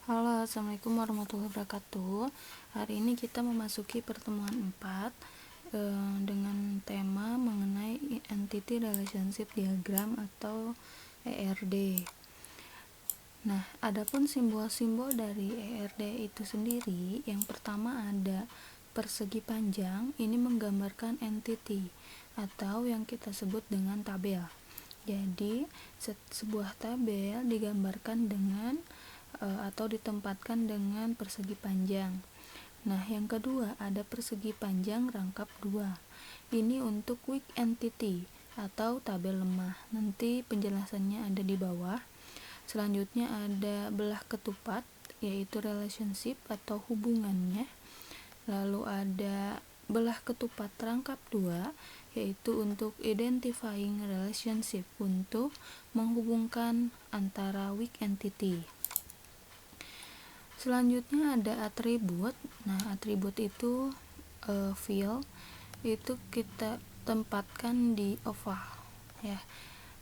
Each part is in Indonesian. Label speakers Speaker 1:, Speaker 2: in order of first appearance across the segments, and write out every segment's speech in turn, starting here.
Speaker 1: Halo, assalamualaikum warahmatullahi wabarakatuh. Hari ini kita memasuki pertemuan 4 dengan tema mengenai Entity Relationship Diagram atau ERD. Nah, adapun simbol-simbol dari ERD itu sendiri, yang pertama ada persegi panjang, ini menggambarkan entity atau yang kita sebut dengan tabel. Jadi, sebuah tabel digambarkan dengan atau ditempatkan dengan persegi panjang. Nah, yang kedua ada persegi panjang rangkap 2. Ini untuk weak entity atau tabel lemah. Nanti penjelasannya ada di bawah. Selanjutnya ada belah ketupat, yaitu relationship atau hubungannya. Lalu ada belah ketupat rangkap 2, yaitu untuk identifying relationship, untuk menghubungkan antara weak entity. Selanjutnya ada atribut. Nah, atribut itu field itu kita tempatkan di oval ya.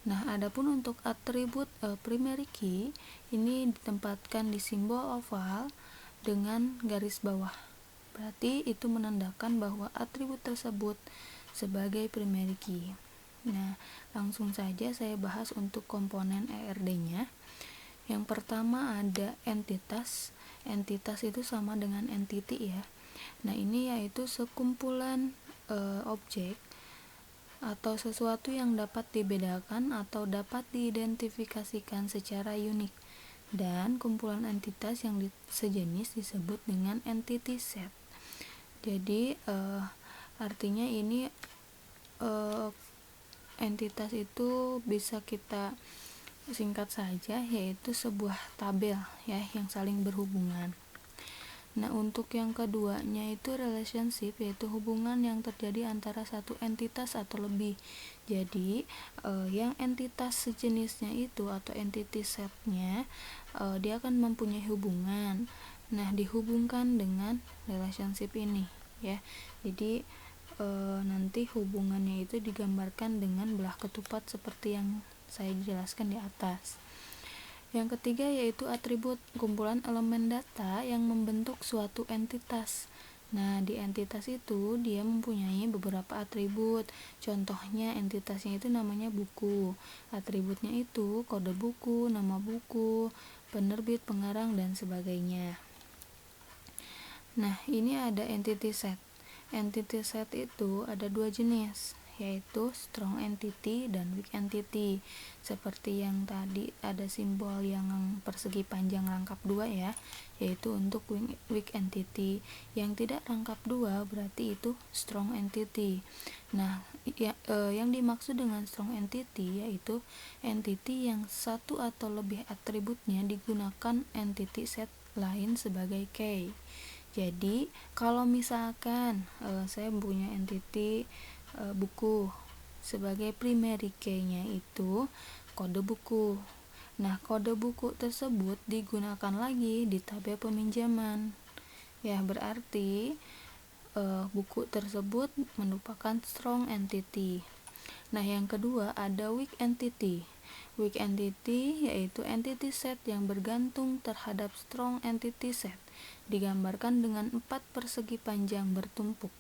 Speaker 1: Nah, adapun untuk atribut primary key ini ditempatkan di simbol oval dengan garis bawah. Berarti itu menandakan bahwa atribut tersebut sebagai primary key. Nah, langsung saja saya bahas untuk komponen ERD-nya. Yang pertama ada entitas. Entitas itu sama dengan entity ya. Nah, ini yaitu sekumpulan objek atau sesuatu yang dapat dibedakan atau dapat diidentifikasikan secara unik, dan kumpulan entitas yang sejenis disebut dengan entity set. Jadi artinya ini entitas itu bisa kita singkat saja, yaitu sebuah tabel ya yang saling berhubungan. Nah, untuk yang keduanya itu relationship, yaitu hubungan yang terjadi antara satu entitas atau lebih. Jadi yang entitas sejenisnya itu atau entity setnya dia akan mempunyai hubungan. Nah, dihubungkan dengan relationship ini ya. Jadi nanti hubungannya itu digambarkan dengan belah ketupat seperti yang saya jelaskan di atas. Yang ketiga yaitu atribut, kumpulan elemen data yang membentuk suatu entitas. Nah, di entitas itu dia mempunyai beberapa atribut. Contohnya entitasnya itu namanya buku. Atributnya itu kode buku, nama buku, penerbit, pengarang, dan sebagainya. Nah, ini ada entity set. Entity set itu ada dua jenis, yaitu strong entity dan weak entity. Seperti yang tadi ada simbol yang persegi panjang rangkap 2 ya, yaitu untuk weak entity. Yang tidak rangkap 2 berarti itu strong entity. Nah, yang dimaksud dengan strong entity yaitu entity yang satu atau lebih atributnya digunakan entity set lain sebagai key. Jadi kalau misalkan saya punya entity buku, sebagai primary key-nya itu kode buku. Nah, kode buku tersebut digunakan lagi di tabel peminjaman. Ya, berarti buku tersebut merupakan strong entity. Nah, yang kedua ada weak entity. Weak entity yaitu entity set yang bergantung terhadap strong entity set, digambarkan dengan 4 persegi panjang bertumpuk.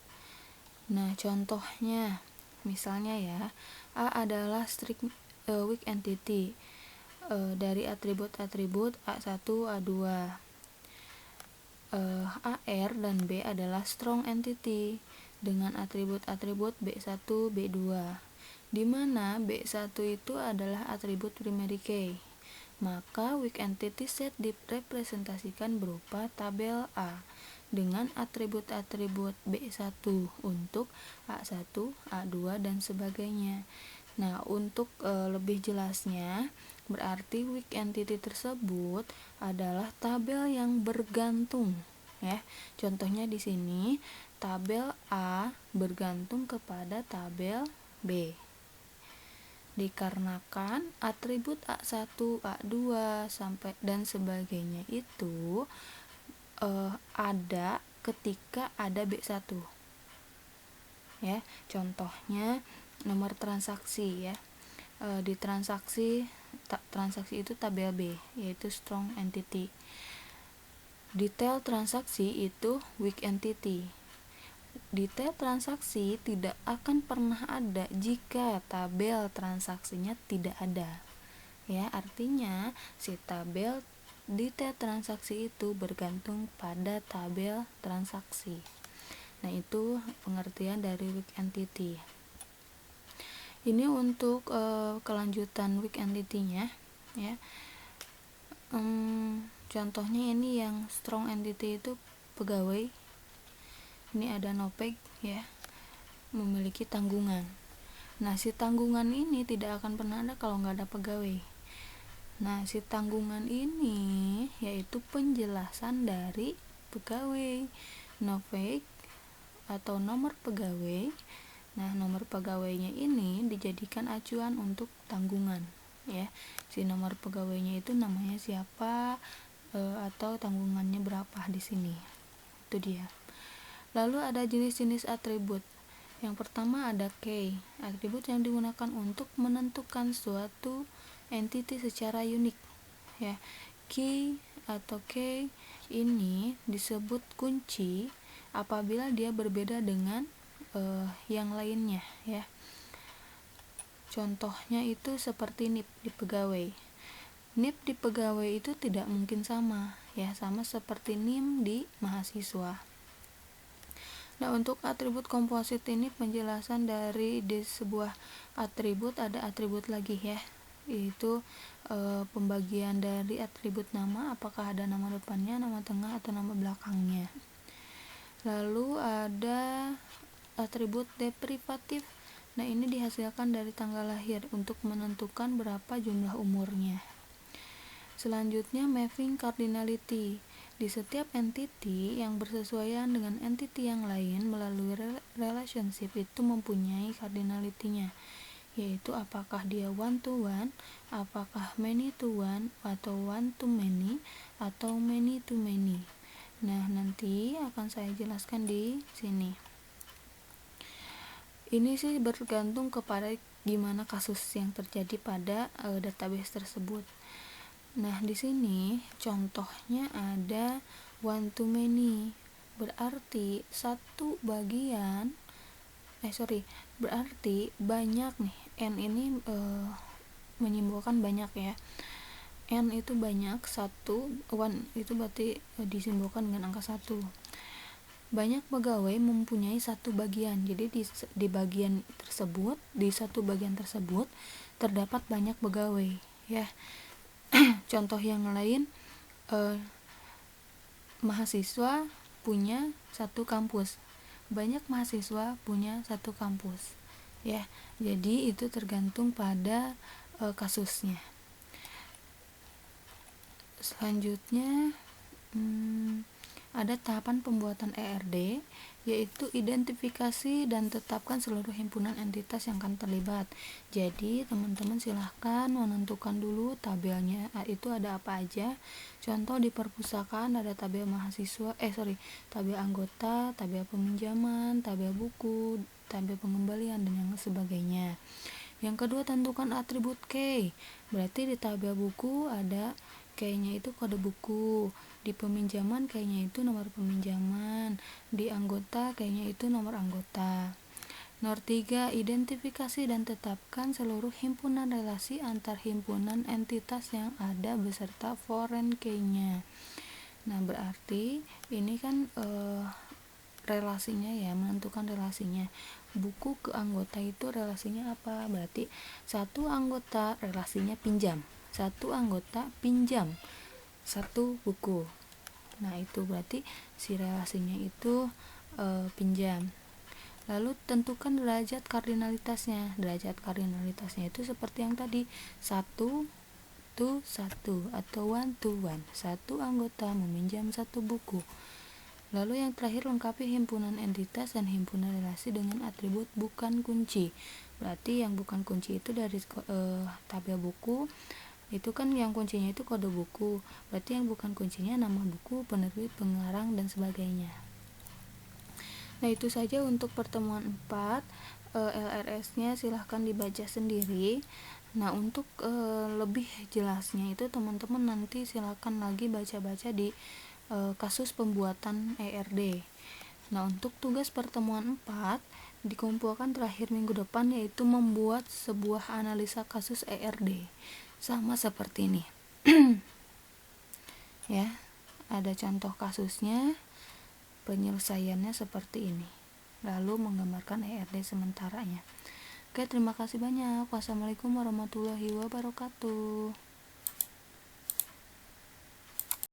Speaker 1: Nah, contohnya misalnya ya, A adalah strict weak entity dari atribut-atribut A1, A2. AR dan B adalah strong entity dengan atribut-atribut B1, B2, di mana B1 itu adalah atribut primary key. Maka weak entity set direpresentasikan berupa tabel A dengan atribut-atribut B1 untuk A1, A2, dan sebagainya. Nah, untuk lebih jelasnya, berarti weak entity tersebut adalah tabel yang bergantung ya. Contohnya di sini tabel A bergantung kepada tabel B. Dikarenakan atribut A1, A2 sampai dan sebagainya itu ada ketika ada B1. Ya, contohnya nomor transaksi ya. Di transaksi itu tabel B, yaitu strong entity. Detail transaksi itu weak entity. Detail transaksi tidak akan pernah ada jika tabel transaksinya tidak ada. Ya, artinya si tabel detail transaksi itu bergantung pada tabel transaksi. Nah, itu pengertian dari weak entity. Ini untuk kelanjutan weak entity-nya, ya. Contohnya ini yang strong entity itu pegawai. Ini ada NOPEG, ya, memiliki tanggungan. Nah, si tanggungan ini tidak akan pernah ada kalau nggak ada pegawai. Nah, si tanggungan ini yaitu penjelasan dari pegawai. NOPEG atau nomor pegawai. Nah, nomor pegawainya ini dijadikan acuan untuk tanggungan, ya. Si nomor pegawainya itu namanya siapa, atau tanggungannya berapa di sini. Itu dia. Lalu ada jenis-jenis atribut. Yang pertama ada key, atribut yang digunakan untuk menentukan suatu entity secara unik, ya. Key atau key ini disebut kunci apabila dia berbeda dengan yang lainnya, ya. Contohnya itu seperti NIP di pegawai. NIP di pegawai itu tidak mungkin sama, ya, sama seperti NIM di mahasiswa. Nah, untuk atribut komposit ini penjelasan dari di sebuah atribut ada atribut lagi, ya, yaitu pembagian dari atribut nama, apakah ada nama depannya, nama tengah, atau nama belakangnya. Lalu ada atribut deprivatif. Nah, ini dihasilkan dari tanggal lahir untuk menentukan berapa jumlah umurnya. Selanjutnya mapping cardinality. Di setiap entity yang bersesuaian dengan entity yang lain melalui relationship itu mempunyai cardinality-nya, yaitu apakah dia one to one, apakah many to one, atau one to many, atau many to many. Nah, nanti akan saya jelaskan di sini. Ini sih bergantung kepada gimana kasus yang terjadi pada database tersebut. Nah, di sini contohnya ada one to many, berarti berarti banyak nih. N ini menyimbolkan banyak, ya. N itu banyak, one itu berarti disimbolkan dengan angka 1. Banyak pegawai mempunyai satu bagian. Jadi di bagian tersebut, di satu bagian tersebut terdapat banyak pegawai, ya. Contoh yang lain, mahasiswa punya satu kampus. Banyak mahasiswa punya satu kampus, ya. Jadi itu tergantung pada kasusnya. Selanjutnya ada tahapan pembuatan ERD, yaitu identifikasi dan tetapkan seluruh himpunan entitas yang akan terlibat. Jadi teman-teman silahkan menentukan dulu tabelnya itu ada apa aja. Contoh di perpustakaan ada tabel tabel anggota, tabel peminjaman, tabel buku, tabel pengembalian, dan yang sebagainya. Yang kedua, tentukan atribut key. Berarti di tabel buku ada key-nya itu kode buku, di peminjaman key-nya itu nomor peminjaman, di anggota key-nya itu nomor anggota. Nomor 3, identifikasi dan tetapkan seluruh himpunan relasi antar himpunan entitas yang ada beserta foreign key-nya. Nah, berarti ini kan relasinya, ya, menentukan relasinya. Buku ke anggota itu relasinya apa? Berarti satu anggota relasinya pinjam, satu anggota pinjam satu buku. Nah, itu berarti si relasinya itu pinjam. Lalu tentukan derajat kardinalitasnya. Derajat kardinalitasnya itu seperti yang tadi, 1 to 1 atau 1 to 1. Satu anggota meminjam satu buku. Lalu yang terakhir, lengkapi himpunan entitas dan himpunan relasi dengan atribut bukan kunci. Berarti yang bukan kunci itu dari tabel buku, itu kan yang kuncinya itu kode buku. Berarti yang bukan kuncinya nama buku, penerbit, pengarang, dan sebagainya. Nah, itu saja untuk pertemuan 4. LRS-nya silahkan dibaca sendiri. Nah, untuk lebih jelasnya itu teman-teman nanti silahkan lagi baca-baca di kasus pembuatan ERD. Nah, untuk tugas pertemuan 4 dikumpulkan terakhir minggu depan, yaitu membuat sebuah analisa kasus ERD. Sama seperti ini. Ya, ada contoh kasusnya, penyelesaiannya seperti ini. Lalu menggambarkan ERD sementaranya. Oke, terima kasih banyak. Wassalamualaikum warahmatullahi wabarakatuh.